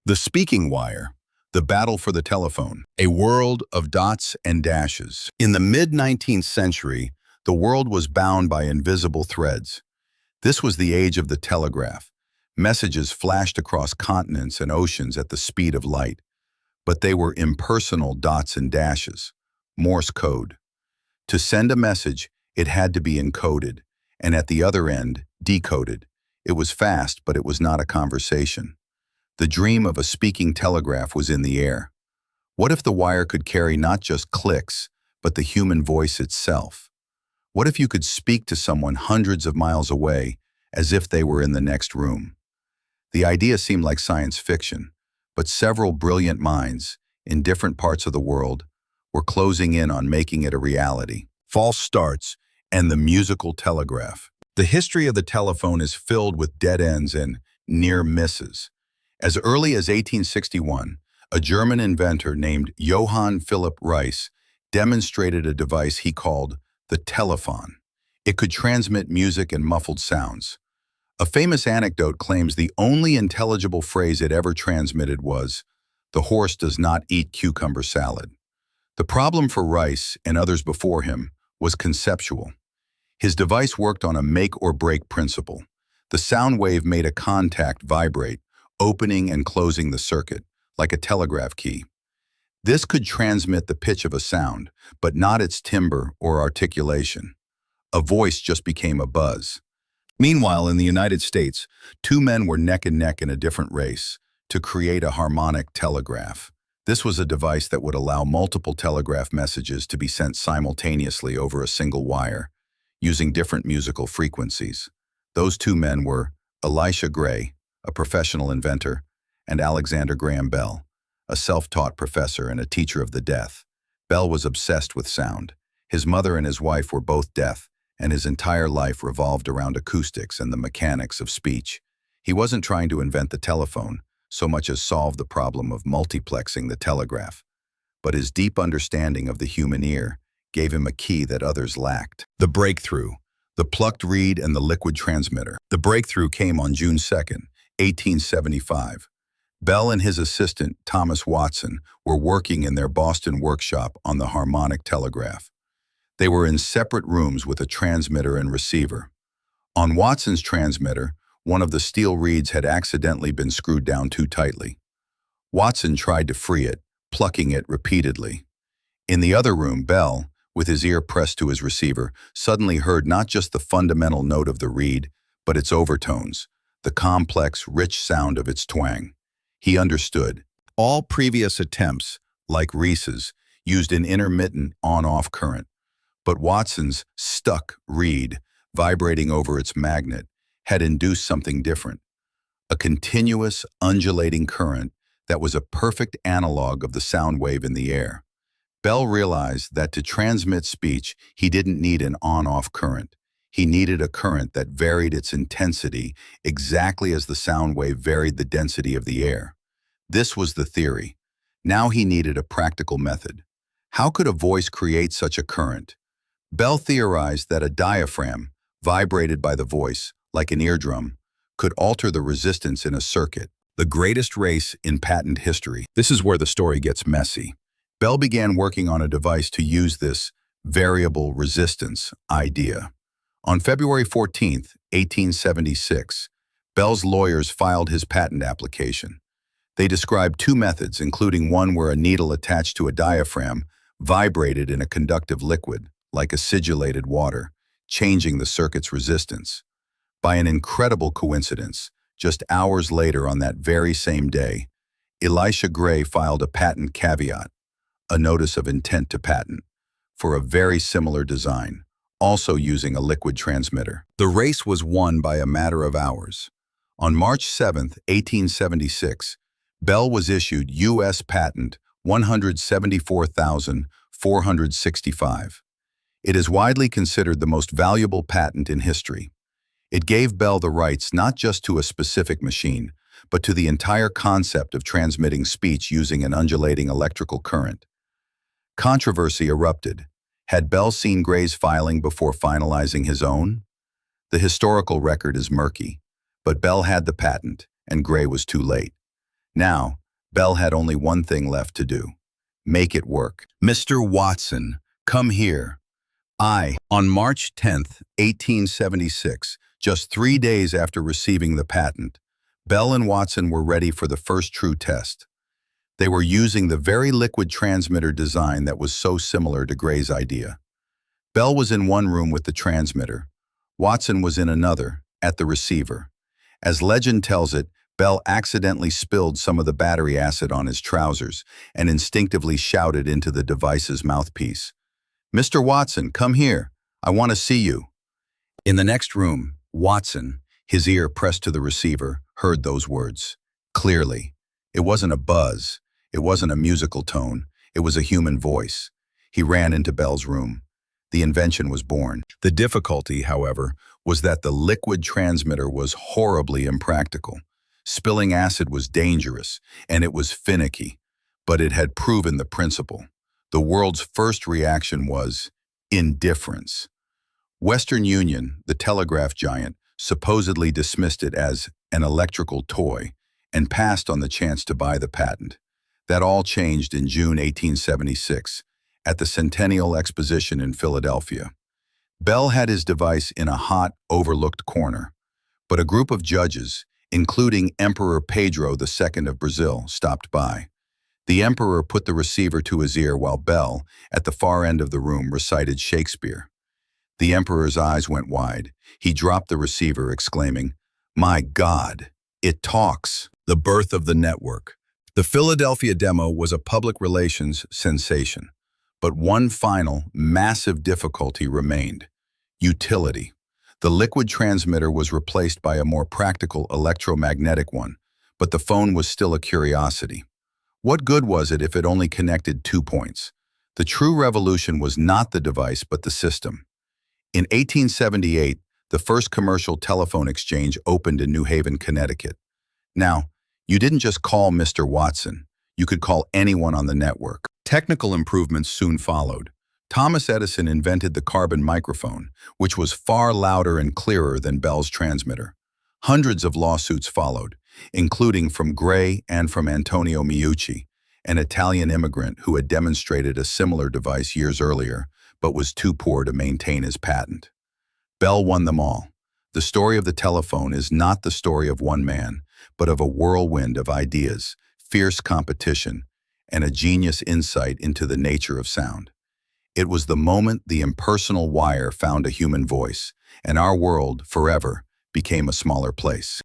The speaking wire, the battle for the telephone, a world of dots and dashes. In the mid-19th century, the world was bound by invisible threads. This was the age of the telegraph. Messages flashed across continents and oceans at the speed of light, but they were impersonal dots and dashes, Morse code. To send a message, it had to be encoded, and at the other end, decoded. It was fast, but it was not a conversation. The dream of a speaking telegraph was in the air. What if the wire could carry not just clicks, but the human voice itself? What if you could speak to someone hundreds of miles away, as if they were in the next room? The idea seemed like science fiction, but several brilliant minds, in different parts of the world, were closing in on making it a reality. False starts and the musical telegraph. The history of the telephone is filled with dead ends and near misses. As early as 1861, a German inventor named Johann Philipp Reis demonstrated a device he called the telephone. It could transmit music and muffled sounds. A famous anecdote claims the only intelligible phrase it ever transmitted was, "The horse does not eat cucumber salad." The problem for Reis and others before him was conceptual. His device worked on a make-or-break principle. The sound wave made a contact vibrate, opening and closing the circuit, like a telegraph key. This could transmit the pitch of a sound, but not its timbre or articulation. A voice just became a buzz. Meanwhile, in the United States, two men were neck and neck in a different race to create a harmonic telegraph. This was a device that would allow multiple telegraph messages to be sent simultaneously over a single wire, using different musical frequencies. Those two men were Elisha Gray, a professional inventor, and Alexander Graham Bell, a self-taught professor and a teacher of the deaf. Bell was obsessed with sound. His mother and his wife were both deaf, and his entire life revolved around acoustics and the mechanics of speech. He wasn't trying to invent the telephone, so much as solve the problem of multiplexing the telegraph. But his deep understanding of the human ear gave him a key that others lacked. The breakthrough, the plucked reed and the liquid transmitter. The breakthrough came on June 2nd, 1875. Bell and his assistant, Thomas Watson, were working in their Boston workshop on the harmonic telegraph. They were in separate rooms with a transmitter and receiver. On Watson's transmitter, one of the steel reeds had accidentally been screwed down too tightly. Watson tried to free it, plucking it repeatedly. In the other room, Bell, with his ear pressed to his receiver, suddenly heard not just the fundamental note of the reed, but its overtones, the complex, rich sound of its twang. He understood. All previous attempts, like Reis's, used an intermittent on-off current, but Watson's stuck reed, vibrating over its magnet, had induced something different, a continuous, undulating current that was a perfect analog of the sound wave in the air. Bell realized that to transmit speech, he didn't need an on-off current. He needed a current that varied its intensity exactly as the sound wave varied the density of the air. This was the theory. Now he needed a practical method. How could a voice create such a current? Bell theorized that a diaphragm, vibrated by the voice, like an eardrum, could alter the resistance in a circuit. The greatest race in patent history. This is where the story gets messy. Bell began working on a device to use this variable resistance idea. On February 14, 1876, Bell's lawyers filed his patent application. They described two methods, including one where a needle attached to a diaphragm vibrated in a conductive liquid, like acidulated water, changing the circuit's resistance. By an incredible coincidence, just hours later on that very same day, Elisha Gray filed a patent caveat, a notice of intent to patent, for a very similar design, also using a liquid transmitter. The race was won by a matter of hours. On March 7, 1876, Bell was issued U.S. Patent 174,465. It is widely considered the most valuable patent in history. It gave Bell the rights not just to a specific machine, but to the entire concept of transmitting speech using an undulating electrical current. Controversy erupted. Had Bell seen Gray's filing before finalizing his own? The historical record is murky, but Bell had the patent, and Gray was too late. Now, Bell had only one thing left to do. Make it work. Mr. Watson, come here. On March 10th, 1876, just 3 days after receiving the patent, Bell and Watson were ready for the first true test. They were using the very liquid transmitter design that was so similar to Gray's idea. Bell was in one room with the transmitter. Watson was in another, at the receiver. As legend tells it, Bell accidentally spilled some of the battery acid on his trousers and instinctively shouted into the device's mouthpiece, "Mr. Watson, come here. I want to see you." In the next room, Watson, his ear pressed to the receiver, heard those words. Clearly. It wasn't a buzz. It wasn't a musical tone. It was a human voice. He ran into Bell's room. The invention was born. The difficulty, however, was that the liquid transmitter was horribly impractical. Spilling acid was dangerous, and it was finicky, but it had proven the principle. The world's first reaction was indifference. Western Union, the telegraph giant, supposedly dismissed it as an electrical toy and passed on the chance to buy the patent. That all changed in June 1876, at the Centennial Exposition in Philadelphia. Bell had his device in a hot, overlooked corner, but a group of judges, including Emperor Pedro II of Brazil, stopped by. The emperor put the receiver to his ear while Bell, at the far end of the room, recited Shakespeare. The emperor's eyes went wide. He dropped the receiver, exclaiming, "My God, it talks!" The birth of the network. The Philadelphia demo was a public relations sensation, but one final, massive difficulty remained: utility. The liquid transmitter was replaced by a more practical electromagnetic one, but the phone was still a curiosity. What good was it if it only connected 2 points? The true revolution was not the device, but the system. In 1878, the first commercial telephone exchange opened in New Haven, Connecticut. Now, you didn't just call Mr. Watson. You could call anyone on the network. Technical improvements soon followed. Thomas Edison invented the carbon microphone, which was far louder and clearer than Bell's transmitter. Hundreds of lawsuits followed, including from Gray and from Antonio Meucci, an Italian immigrant who had demonstrated a similar device years earlier, but was too poor to maintain his patent. Bell won them all. The story of the telephone is not the story of one man, but of a whirlwind of ideas, fierce competition, and a genius insight into the nature of sound. It was the moment the impersonal wire found a human voice, and our world, forever, became a smaller place.